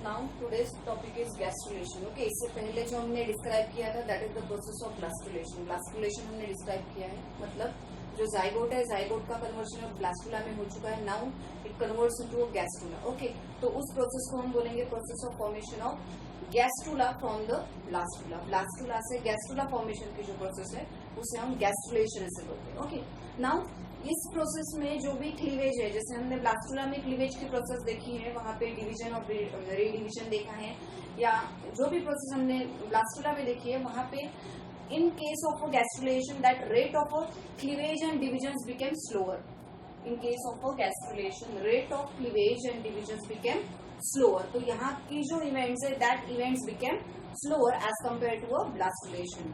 Now today's topic is gastrulation. Okay, इससे पहले जो हमने डिस्क्राइब किया था that is the process of blastulation. Blastulation हमने डिस्क्राइब किया है, मतलब जो जाइगोट है, जाइगोट का कन्वर्शन अब ब्लास्टुला में हो चुका है। Now it converts into gastrula. Okay, तो उस प्रोसेस को हम बोलेंगे process of formation of gastrula from the blastula. Blastula से गैस्ट्रुला फॉर्मेशन की जो प्रोसेस है उसे हम गैस्ट्रुलेशन से बोलते हैं। ओके, नाउ इस प्रोसेस में जो भी क्लीवेज है, जैसे हमने ब्लास्टुला में क्लीवेज की प्रोसेस देखी है, वहां पे डिवीजन और रीडिविजन देखा है, या जो भी प्रोसेस हमने ब्लास्टुला में देखी है वहां पे in case of a gastrulation that rate of a cleavage and divisions became slower. In case of a gastrulation rate of cleavage and divisions became slower. तो यहाँ की जो events है that events became slower as compared to a blastulation.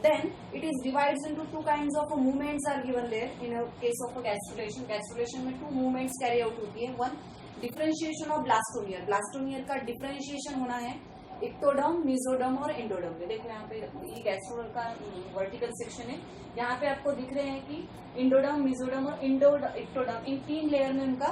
Then it is divided into two kinds of movements are given there in a case of a gastrulation. Gastrulation में two movements carry out होती है. One differentiation of blastonier. Blastonier का differentiation होना है ectoderm, mesoderm और endoderm में। देखो यहाँ पे ये गैस्ट्रोल का वर्टिकल सेक्शन है, यहाँ पे आपको दिख रहे हैं कि इंडोडर्म, मेसोडर्म और इक्टोडर्म इन 3 लेयर में उनका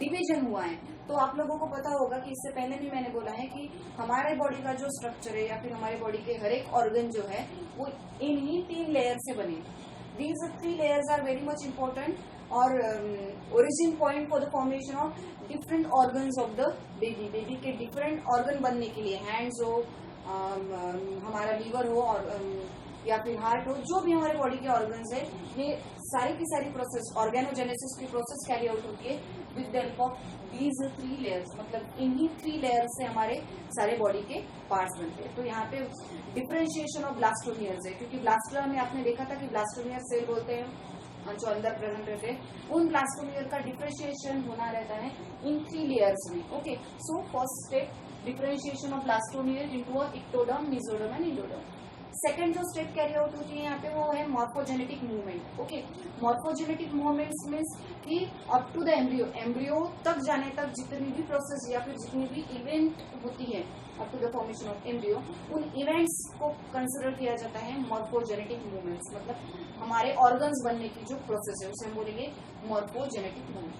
डिवीजन हुआ है। तो आप लोगों को पता होगा कि इससे पहले भी मैंने बोला है कि हमारे बॉडी का जो स्ट्रक्चर है या फिर हमारे बॉडी के हर एक ऑर्गन जो है वो इन्हीं 3 लेयर से बने। These 3 layers are very much important और origin point for the formation of different organs of the baby. Baby के डिफरेंट ऑर्गन बनने के लिए, हैंड्स हो, हमारा लीवर हो और या फिर हार्ट हो, जो भी हमारे बॉडी के ऑर्गन्स है, ये सारी की सारी प्रोसेस ऑर्गेनोजेनेसिस की प्रोसेस कैरी आउट होती है with the help of these 3 layers. मतलब इन्हीं 3 लेयर्स से हमारे सारे बॉडी के पार्ट्स बनते हैं। तो यहाँ पे डिफरेंशिएशन ऑफ ब्लास्टोनियर्स है, क्योंकि ब्लास्टुला में आपने देखा था कि ब्लास्टोनियर सेल बोलते हैं जो अंदर प्रेजेंट रहते हैं, उन ब्लास्टोनियर का डिफरेंशिएशन होना रहता है इन 3 लेयर्स में। Okay, so first step differentiation of blastomere into a ectoderm, mesoderm and endoderm. Second जो स्टेप कैरी आउट होती है यहाँ पे वो है morphogenetic movement. Okay, morphogenetic movements means कि up to the embryo, embryo तक जाने तक जितनी भी प्रोसेस या फिर जितनी भी इवेंट होती है up to the formation of embryo, उन इवेंट्स को कंसिडर किया जाता है मॉर्फोजेनेटिक मूवमेंट्स। मतलब हमारे ऑर्गन्स बनने की जो प्रोसेस है उसे हम बोलेंगे morphogenetic movement.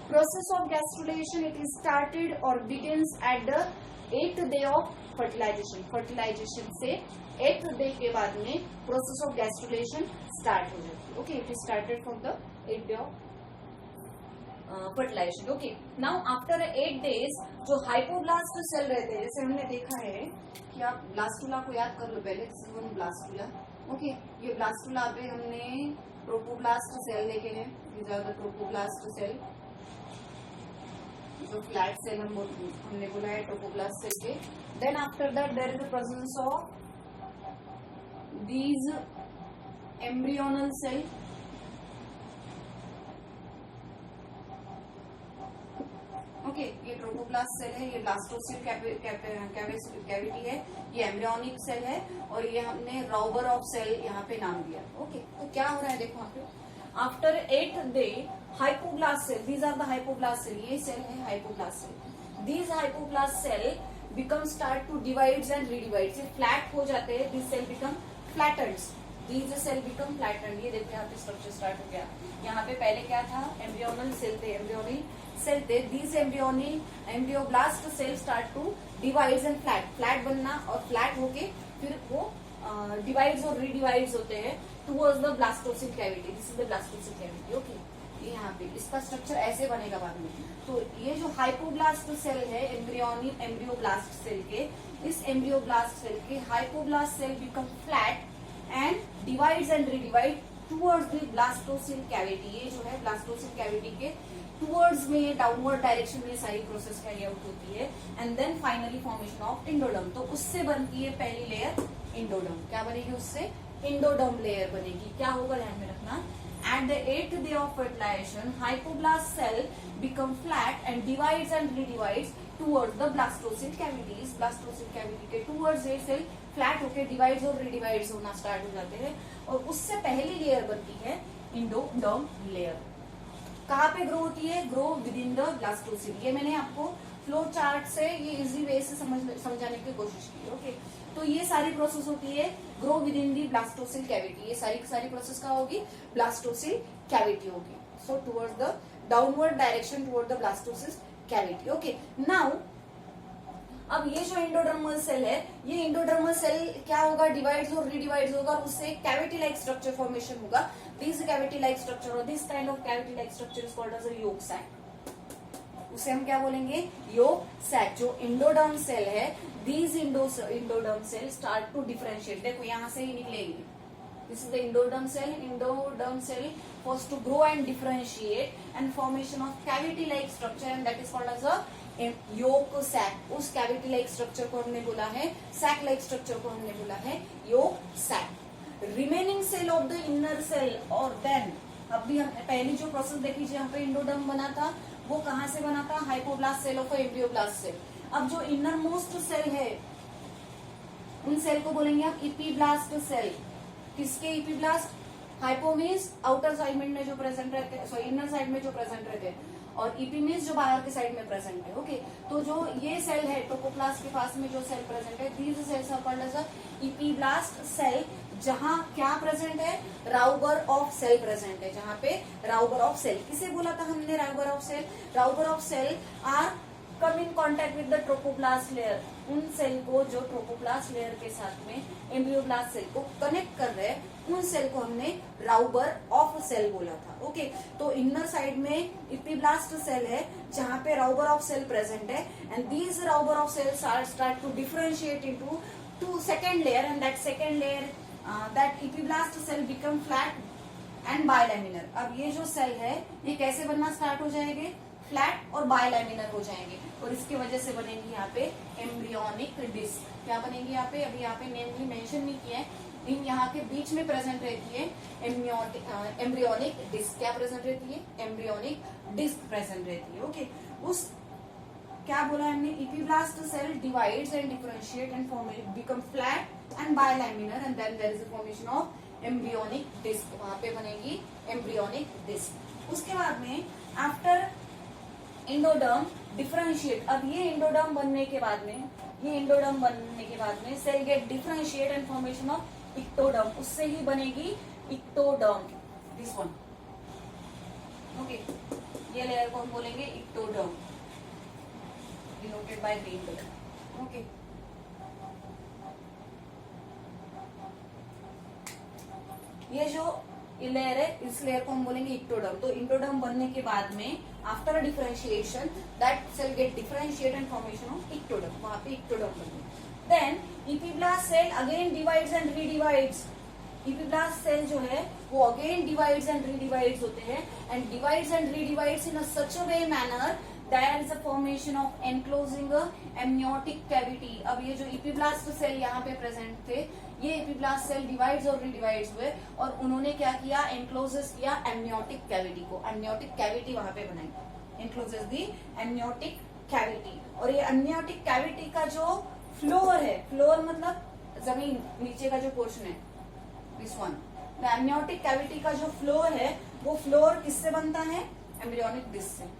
Process of gastrulation it is started और begins at the 8th day of fertilisation. Fertilisation से 8th डे के बाद में प्रोसेस ऑफ गैस्ट्रुलेशन स्टार्ट हो जाती है। Okay, it is started from the 8th day of fertilization. Okay, now after 8 days जो hypoblast cell रहते हैं, जैसे हमने देखा है कि आप ब्लास्टुला को याद कर लो पहले, ब्लास्टुला। ओके, ये ब्लास्टुला पे हमने ट्रोपोब्लास्ट सेल देखे हैं, these are the trophoblast cell. जो फ्लैट सेल हमने बोला है ट्रोपोब्लास्ट सेल के। Then after that there is the presence of these embryonal cell. Okay, ये ट्रोपोब्लास्ट सेल है, ये ब्लास्टोसिल कैविटी है, ये एम्ब्रियोनिक सेल है और ये हमने रॉबर ऑफ सेल यहाँ पे नाम दिया। ओके, तो क्या हो रहा है देखो यहाँ पे, after 8th day hypoblast cell, these are the hypoblast cell, ये सेल है hypoblast cell. These hypoblast cell become start to divides and redivides, ये फ्लैट हो जाते हैं, this cell become flattened, these cell become flattened. ये देखो यहाँ पे स्ट्रक्चर स्टार्ट हो गया। यहाँ पे पहले क्या था, एम्ब्रियोनल सेल थे, एम्ब्रियोनिक सेल थे। These embryoblast cell start to divides and flat बनना और फ्लैट होके फिर वो डिवाइड्स और रीडिवाइड्स होते हैं towards the blastocoel cavity. This is the blastocoel cavity. Okay, ये यहाँ पे इसका स्ट्रक्चर ऐसे बनेगा बाद में। तो ये जो हाइपोब्लास्ट सेल है एम्ब्रियोब्लास्ट सेल के, इस एम्ब्रियोब्लास्ट सेल के hypoblast cell become flat and divides and redivide towards the blastocoel cavity. ये जो है ब्लास्टोसिल कैविटी के टुवर्ड्स में डाउनवर्ड डायरेक्शन में सारी प्रोसेस कैरी आउट होती है। And then finally formation of endoderm. तो उससे बनती है पहली लेयर इंडोडर्म। क्या बनेगी उससे, इंडोडर्म लेयर बनेगी। क्या होगा ध्यान में रखना, at the 8th day of fertilization hypoblast cell become flat and divides and redivides towards the blastocyst cavities। blastocyst cavity के towards ये सेल फ्लैट होके डिवाइड्स और रिडिवाइड्स होना स्टार्ट हो जाते हैं और उससे पहली लेयर बनती है इंडोडर्म लेयर। कहाँ पे ग्रो होती है, grow with in the blastocoel. ये मैंने आपको फ्लो चार्ट से ये इजी वे से समझाने की कोशिश की। ओके, तो ये सारी प्रोसेस होती है grow within the blastocoel cavity. ये सारी प्रोसेस क्या होगी, ब्लास्टोसिल कैविटी होगी। So towards the downward direction toward the blastocoel cavity. Okay, now अब ये जो एंडोडर्मल सेल है, ये एंडोडर्मल सेल क्या होगा, डिवाइड्स और रीडिवाइड्स होगा और उससे कैविटी लाइक स्ट्रक्चर फॉर्मेशन होगा। दिस कैविटी लाइक स्ट्रक्चर और this kind of cavity like structure is called as a yolk sac. उसे हम क्या बोलेंगे, योक सैक। जो एंडोडर्म सेल है, these endoderm cell start to differentiate. देखो यहाँ से ही निकलेगी, this is the endoderm cell was to grow and differentiate and formation of cavity like structure and that is called as a yolk sac। उस cavity like structure को हमने बोला है, sac like structure को हमने बोला है yolk sac। remaining cell of the inner cell और then अभी हम पहली जो प्रोसेस देखी जहाँ पे एंडोडर्म बना था वो कहाँ से बना था, हाइपोब्लास्ट सेल और एम्ब्रियोब्लास्ट सेल। अब जो इनर मोस्ट सेल है उन सेल को बोलेंगे आप इपीब्लास्ट सेल। किसके epiblast, hypo means outer side में जो प्रेजेंट रहते हैं, सॉरी इनर साइड में जो प्रेजेंट रहते हैं, और ईपी मीन्स जो बाहर के साइड में प्रेजेंट है। ओके, तो जो ये सेल है टोकोप्लास्ट के पास में जो सेल प्रेजेंट है, these cells are called as a epiblast cell. जहां क्या प्रेजेंट है, राउबर ऑफ सेल प्रेजेंट है। जहां पे राउबर ऑफ सेल, किसे बोला था हमने Rauber of cell, Rauber of cell are come in contact with the trophoblast layer. उन सेल को जो ट्रोपोप्लास्ट लेयर के साथ में एम्ब्रियोब्लास्ट सेल को कनेक्ट कर रहे हैं, उन सेल को हमने राउबर ऑफ सेल बोला था। ओके, तो इनर साइड में इपीब्लास्ट सेल है जहां पे राउबर ऑफ सेल प्रेजेंट है and these Rauber of cells are start to differentiate into two second layer and that second layer that epiblast cell become flat and bilaminar. अब ये जो cell है ये कैसे बनना स्टार्ट हो जाएंगे, फ्लैट और बायलैमिनर हो जाएंगे और इसकी वजह से बनेंगी यहाँ पे एम्ब्रियोनिक डिस्क। क्या बनेंगी यहाँ पे, अभी यहाँ पे नेमली मेंशन नहीं किया है, इन यहाँ के बीच में प्रेजेंट रहती है एम्ब्रियोनिक डिस्क। क्या प्रेजेंट रहती है, एम्ब्रियोनिक डिस्क प्रेजेंट रहती है। ओके, उस क्या बोला हमने, epiblast cell divides and differentiate and become flat and bilaminar and then there is a formation of embryonic disc. वहां पे बनेगी एम्ब्रियोनिक डिस्क। उसके बाद में आफ्टर एंडोडर्म डिफरेंशिएट, अब ये एंडोडर्म बनने के बाद में cell get differentiate and formation of ectoderm, उससे ही बनेगी इक्टोडर्म, दिस वन। ओके, ये लेयर को हम बोलेंगे ectoderm, denoted by green colour. Okay, ये जो लेयर है इस लेयर को हम बोलेंगे इक्टोडर्म। तो इक्टोडर्म बनने के बाद में after differentiation that cell get differentiate and formation of ectoderm, वहां पे इक्टोडर्म बनेगी। Then epiblast cell again divides and redivides. Epiblast cell जो है वो अगेन डिवाइड्स एंड रीडिवाइड्स होते हैं and divides and redivides in a such a way manner there is a formation of enclosing a amniotic cavity। अब ये जो epiblast cell यहाँ पे प्रेजेंट थे, ये इपीब्लास्ट सेल डिवाइड्स और रिडिवाइड्स हुए और उन्होंने क्या किया, एनक्लोजेस किया एमनियोटिक कैविटी को। एमनियोटिक कैविटी वहां पे बनाई, एनक्लोजेस दी एमनियोटिक कैविटी। और ये एमनियोटिक कैविटी का जो फ्लोर है, फ्लोर मतलब जमीन नीचे का जो पोर्शन है, this one, the amniotic cavity का जो फ्लोर है वो फ्लोर किससे बनता है, एम्ब्रियोनिक डिस्क से।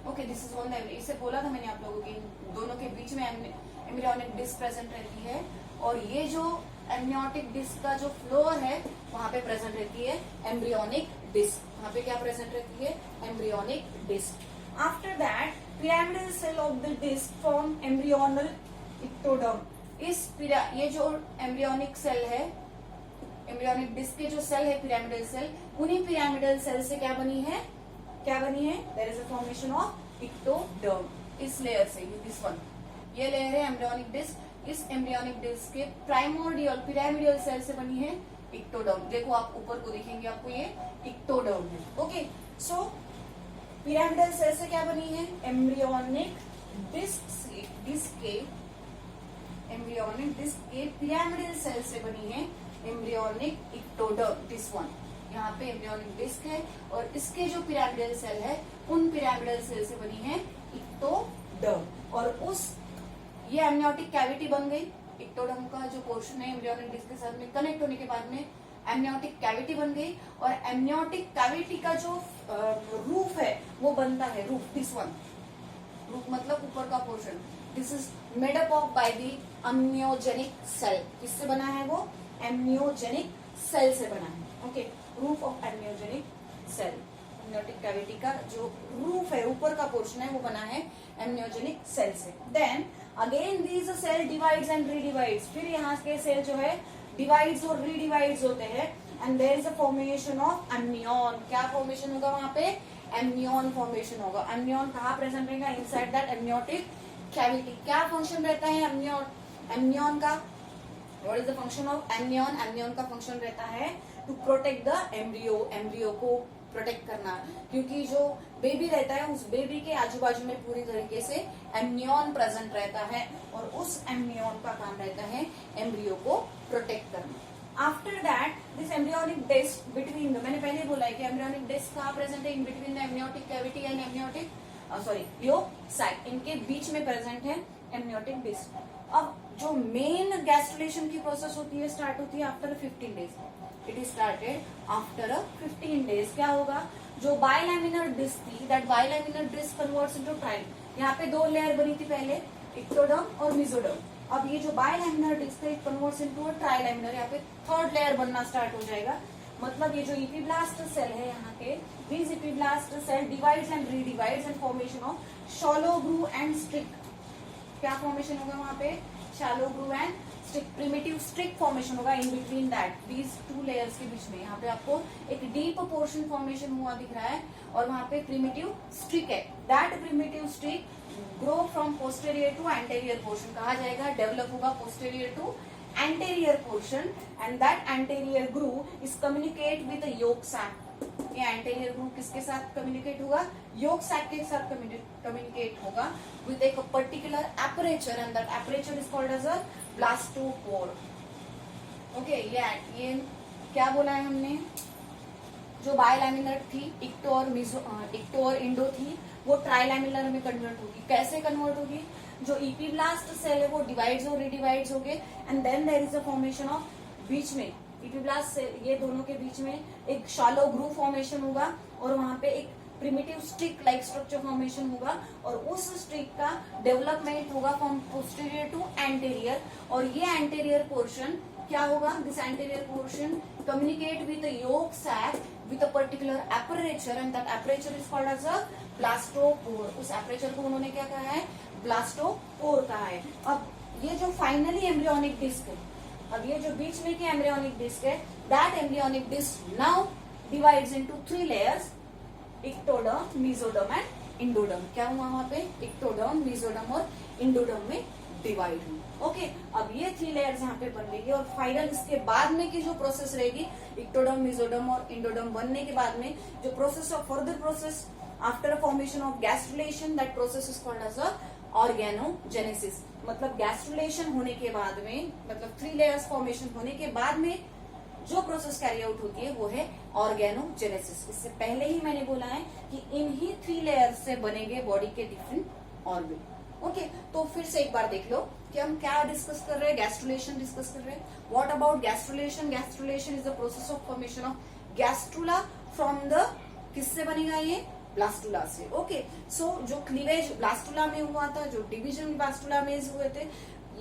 ओके, दिस इज वन, इसे बोला था मैंने आप लोगों की, दोनों के बीच में एम्ब्रियोनिक डिस्क प्रेजेंट रहती है और ये जो एम्नियोटिक डिस्क का जो फ्लोर है वहां पे प्रेजेंट रहती है एम्ब्रियोनिक डिस्क। वहां पे क्या प्रेजेंट रहती है, embryonic disc. After that pyramidal cell of the disc from embryonal ectoderm. ये जो एम्ब्रियोनिक सेल है, एम्ब्रियोनिक डिस्क के जो सेल है पिरामिडल सेल, उन्हीं पिरामिडल सेल से क्या बनी है, there is a formation of ectoderm, इस लेयर से, दिस वन, ये लेयर है एम्ब्रियोनिक डिस्क। इस एम्ब्रियोनिक डिस्क के प्राइमोर्डियल पिरामिडल सेल से बनी है इक्टोडर्म। देखो आप ऊपर को देखेंगे आपको ये इक्टोडर्म है। ओके, सो पिरामिडल सेल से क्या बनी है, एम्ब्रियोनिक डिस्क के पिरामिडल सेल से बनी है एम्ब्रियोनिक इक्टोडर्म, दिस वन। यहाँ पे एम्ब्रियोनिक डिस्क है और इसके जो पिरामिडल सेल है उन पिरामिडल सेल से बनी है इक्टोडर्म। और उस ये एमनियोटिक कैविटी बन गई, इक्टोडर्म का जो पोर्शन है एम्ब्रियोनिक डिस्क के साथ में कनेक्ट होने के बाद में एमनियोटिक कैविटी बन गई और एमनियोटिक कैविटी का जो रूफ है वो बनता है, रूफ, दिस वन, रूफ मतलब ऊपर का portion, this is made up of by the amniogenic cell. किससे बना है वो? एम्नियोजेनिक सेल से बना है। Okay, roof of amniogenic cell, amniotic cavity का जो रूफ है, ऊपर का पोर्शन है, वो बना है एम्नियोजेनिक सेल से। Then again these cell divides and redivides, फिर यहाँ के सेल जो है डिवाइड्स और रीडिवाइड्स होते हैं, and there is a formation of amnion. क्या फॉर्मेशन होगा वहां पे? एम्नियन फॉर्मेशन होगा। एम्नियन कहाँ प्रेजेंट रहेगा? Inside that amniotic cavity. क्या फंक्शन रहता है एम्नियन का? What is the function of amnion? Amnion का फंक्शन रहता है to protect the embryo, embryo को प्रोटेक्ट करना, क्योंकि जो बेबी रहता है उस बेबी के आजू बाजू में पूरी तरीके से एम्नियन प्रेजेंट रहता है, और उस एम्नियन का काम रहता है एम्ब्रियो को प्रोटेक्ट करना। After that this embryonic disc between the, मैंने पहले बोला है कि एम्ब्रियोनिक डिस्क कहाँ प्रेजेंट है? In between the amniotic cavity and amniotic yolk site, इनके बीच में प्रेजेंट है एम्नियोटिक डिस्क। अब जो मेन गैस्ट्रुलेशन की प्रोसेस होती है स्टार्ट होती है after 15 days. It is started after 15 days. क्या होगा? जो बाइलैमिनर डिस्क थी, that bilaminar disc converts into trial. यहाँ पे 2 लेयर बनी थी पहले, इक्टोडर्म और मेसोडर्म। अब ये जो बाइलैमिनर डिस्क है इट कन्वर्ट्स इनटू ट्राइलैमिनर, यहाँ पे 3rd लेयर बनना स्टार्ट हो जाएगा। मतलब ये जो इपीब्लास्ट सेल है यहाँ के, these epiblast cell divides and redivides and formation of shallow groove and stick। क्या फॉर्मेशन होगा वहां पे? shallow groove and stick, primitive stick formation होगा in between that, these 2 layers के बीच में। यहाँ पे आपको एक डीप पोर्शन फॉर्मेशन हुआ दिख रहा है, और वहां पे प्रिमिटिव स्टिक है। That primitive stick grow from posterior to anterior portion, कहा जाएगा डेवलप होगा posterior to anterior portion, and that anterior groove is communicate with the yolk sac। ये anterior groove किसके साथ communicate होगा? yolk sac के साथ communicate होगा with a particular aperture, and that aperture is called as a blastopore। okay, ये क्या बोला है हमने? जो बायलैमिनर थी इक्टो और इंडो थी, वो ट्राइलैमिनर में कन्वर्ट होगी। कैसे कन्वर्ट होगी? जो इपीब्लास्ट सेल है वो डिवाइड्स और रिडिवाइड्स हो गए, and then there is a formation of, बीच में इपीब्लास्ट सेल, ये दोनों के बीच में एक शैलो ग्रूव फॉर्मेशन होगा, और वहां पे एक primitive stick like structure formation होगा, और उस स्टिक का डेवलपमेंट होगा फ्रॉम पोस्टीरियर टू एंटेरियर। और ये एंटेरियर पोर्शन क्या होगा? This anterior portion communicate with yolk sac with a particular aperture, and that aperture is called as a blastopore। उस aperture को उन्होंने क्या कहा है? blastopore कहा है। अब ये जो फाइनली एम्ब्रियोनिक डिस्क है, अब ये जो बीच में की एम्ब्रियोनिक डिस्क है, that embryonic disc now divides into 3 layers, ectoderm, mesoderm and endoderm. क्या हुआ वहां पे? इक्टोडर्म, मेसोडर्म और इंडोडर्म में डिवाइड हुई। ओके, अब ये 3 लेयर्स यहाँ पे बन गई, और फाइनल इसके बाद में की जो प्रोसेस रहेगी, इक्टोडर्म, मेसोडर्म और इंडोडर्म बनने के बाद में जो process of further process after formation of gastrulation, that process is called as a organogenesis. मतलब गैस्ट्रुलेशन होने के बाद में, मतलब 3 लेयर्स फॉर्मेशन होने के बाद में जो प्रोसेस कैरी आउट होती है वो है ऑर्गेनोजेनेसिस। इससे पहले ही मैंने बोला है कि इन्हीं 3 लेयर्स से बनेंगे बॉडी के डिफरेंट ऑर्गन। ओके, तो फिर से एक बार देख लो कि हम क्या डिस्कस कर रहे हैं? गैस्ट्रुलेशन डिस्कस कर रहे हैं। What about gastrulation? Gastrulation is the process of formation of gastrula from the, किससे बनेगा ये? ब्लास्टुला से। ओके, सो जो क्लीवेज ब्लास्टुला में हुआ था, जो डिवीजन ब्लास्टुला में हुए थे,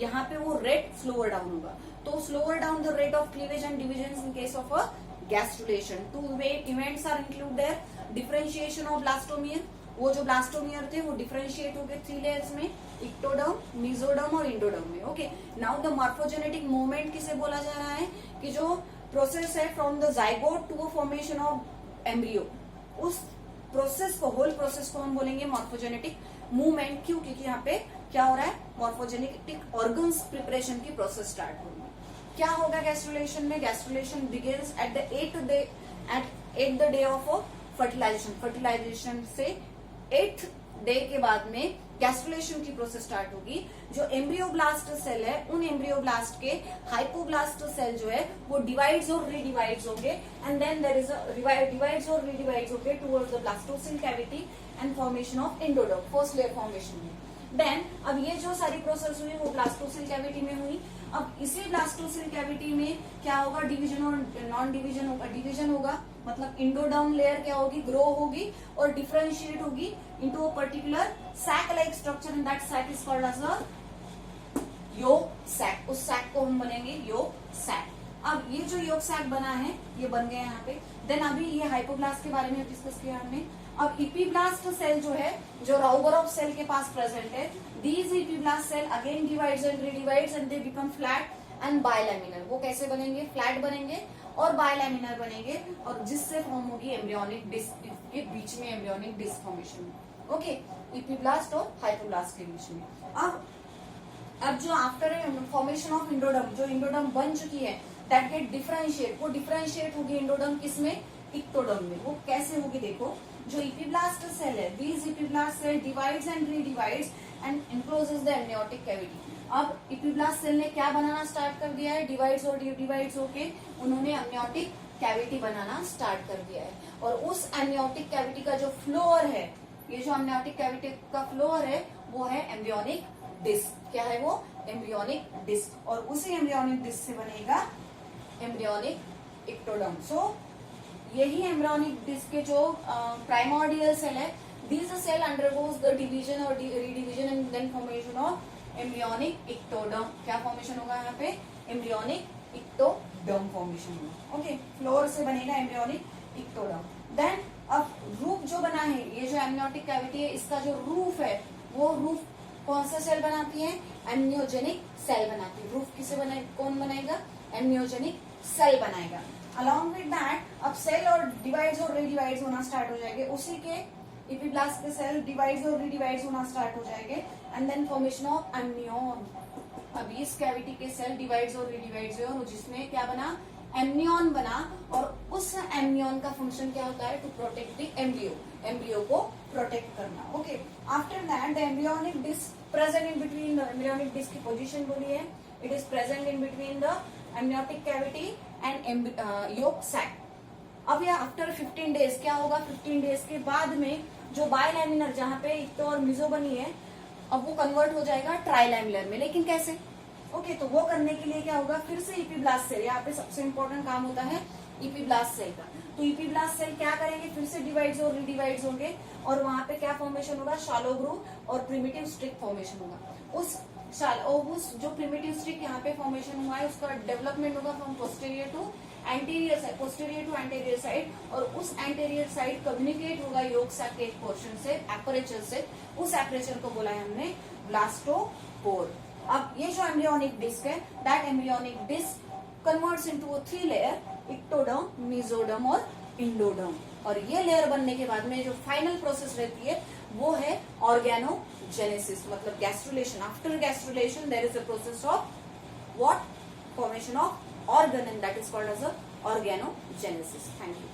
यहाँ पे वो रेट स्लोअर डाउन होगा। तो slower down the rate of cleavage and division in case of a gastrulation. 2 events are include there, differentiation of blastomere, वो जो ब्लास्टोमियर थे वो डिफरेंशिएट हो गए 3 लेयर्स में, इक्टोडर्म, मेसोडर्म और इंडोडर्म में। Okay, now the morphogenetic movement किसे बोला जा रहा है? कि जो प्रोसेस है from the zygote to formation of embryo, उस प्रोसेस को, होल प्रोसेस को हम बोलेंगे मॉर्फोजेनेटिक मूवमेंट। क्यों? क्योंकि यहाँ पे क्या हो रहा है? मॉर्फोजेनेटिक ऑर्गन्स प्रिपरेशन की प्रोसेस स्टार्ट होगी। क्या होगा गैस्ट्रुलेशन में? Gastrulation begins at the 8th day of fertilisation. Fertilisation से 8th डे के बाद में गैस्ट्रुलेशन की प्रोसेस स्टार्ट होगी। जो एम्ब्रियोब्लास्ट सेल है, उन एम्ब्रियोब्लास्ट के हाइपोब्लास्ट सेल जो है वो डिवाइड्स और रीडिवाइड्स होंगे, and then there is a divides और रीडिवाइड्स होंगे towards the blastocoel cavity and formation of endoderm, first layer formation में। देन अब ये जो सारी प्रोसेस हुई वो ब्लास्टोसेल कैविटी में हुई। अब इसी ब्लास्टोसेल कैविटी में क्या होगा, डिवीजन और नॉन डिवीजन होगा। डिवीजन होगा मतलब इंडोडर्म लेयर क्या होगी, ग्रो होगी और डिफरेंशिएट होगी into a particular sac like structure and that sac is called as a yolk sac. उस सैक को हम बनेंगे योग सैक। अब ये जो योग सैक बना है ये बन गया यहाँ पे। देन अभी ये हाइपोब्लास्ट के बारे में डिस्कस किया हमने। अब इपीब्लास्ट सेल जो है, जो राउबरोव सेल के पास प्रेजेंट है, these epiblast cell again divides and redivides and they become flat and bilaminar. वो कैसे बनेंगे, फ्लैट बनेंगे और बायलैमिनर बनेंगे और जिससे फॉर्म होगी एम्ब्रियोनिक डिस्क। के बीच में embryonic disc formation, okay, epiblast और हाइपोब्लास्ट के बीच में। अब जो आफ्टर फॉर्मेशन ऑफ इंडोडर्म, जो इंडोडर्म बन चुकी है दैट गेट डिफरेंशिएट, वो डिफरेंशिएट होगी इंडोडर्म किसमें, इक्टोडर्म में। वो कैसे होगी देखो, जो इपीब्लास्ट सेल है, these epiblast cell divides and redivides and encloses the amniotic cavity. अब इपीब्लास्ट सेल ने क्या बनाना स्टार्ट कर दिया है, डिवाइड्स और डिवाइड्स होके उन्होंने एमनियोटिक कैविटी बनाना स्टार्ट कर दिया है। और उस एमनियोटिक कैविटी का जो फ्लोर है, ये जो एमनियोटिक कैविटी का फ्लोर है वो है एम्ब्रियोनिक डिस्क। क्या है वो, एम्ब्रियोनिक डिस्क। और उसी एम्ब्रियोनिक डिस्क से बनेगा एम्ब्रियोनिक इक्टोडर्म। सो यही एम्ब्रियोनिक डिस्क के जो प्राइमोर्डियल सेल है, this cell undergoes the division और redivision and then formation of embryonic ectoderm. क्या फॉर्मेशन होगा यहाँ पे, एम्ब्रियोनिक इक्टोडर्म फॉर्मेशन होगा। ओके, फ्लोर से बनेगा एम्ब्रियोनिक इक्टोडर्म। देन अब रूफ जो बना है, ये जो एमनियोटिक कैविटी है इसका जो रूफ है, वो रूफ कौन सा सेल बनाती है, एम्नियोजेनिक सेल बनाती है। रूफ किसे बनाए, कौन बनाएगा, एम्नियोजेनिक सेल बनाएगा। अलॉन्ग विद दैट अब सेल और डिवाइड्स और रीडिवाइड्स होना स्टार्ट हो जाएंगे। उसी के इपीब्लास्ट के सेल डिवाइड्स और रीडिवाइड्स होना स्टार्ट हो जाएंगे एंड देन फॉर्मेशन ऑफ एम्नियन। अब इस कैविटी के सेल डिवाइड्स और रीडिवाइड्स हुए और जिसमें क्या बना, एम्नियन बना। और उस एम्नियन का फंक्शन क्या होता है, to protect the embryo, embryo को प्रोटेक्ट करना। Okay, after that the embryonic disc present in between, the embryonic disc की पोजीशन बोली है, it is present in between the amniotic cavity and yolk sac. अब यह आफ्टर 15 डेज क्या होगा, 15 days के बाद में जो बायलैमिनर, जहाँ पे इक्टो और मिजो बनी है, अब वो कन्वर्ट हो जाएगा ट्राइलैमिनर में। लेकिन कैसे, ओके, तो वो करने के लिए क्या होगा, फिर से इपीब्लास्ट सेल, यहाँ पे सबसे इंपॉर्टेंट काम होता है इपीब्लास्ट सेल का। तो इपीब्लास्ट सेल क्या करेंगे, फिर से डिवाइड्स और रीडिवाइड्स होंगे और वहां पे क्या फॉर्मेशन होगा, शैलो ग्रूव और प्रिमिटिव स्ट्रिक फॉर्मेशन होगा। उस जो प्रिमिटिव स्ट्रिक यहाँ पे फॉर्मेशन हुआ है उसका डेवलपमेंट होगा from posterior to anterior side, posterior to anterior side. और उस एंटीरियर साइड कम्युनिकेट होगा योग सैक के एक पोर्शन से, एपरेचर से। उस एपरेचर को बोला है हमने ब्लास्टोपोर। अब ये जो एम्ब्रियोनिक डिस्क है, that embryonic disc converts into 3 layer, ectoderm, mesoderm और इंडोडर्म। और ये लेयर बनने के बाद में जो फाइनल प्रोसेस रहती है वो है ऑर्गेनोजेनेसिस, मतलब gastrulation. After gastrulation there is a process of what, formation of organ and that is called as a organogenesis. Thank you.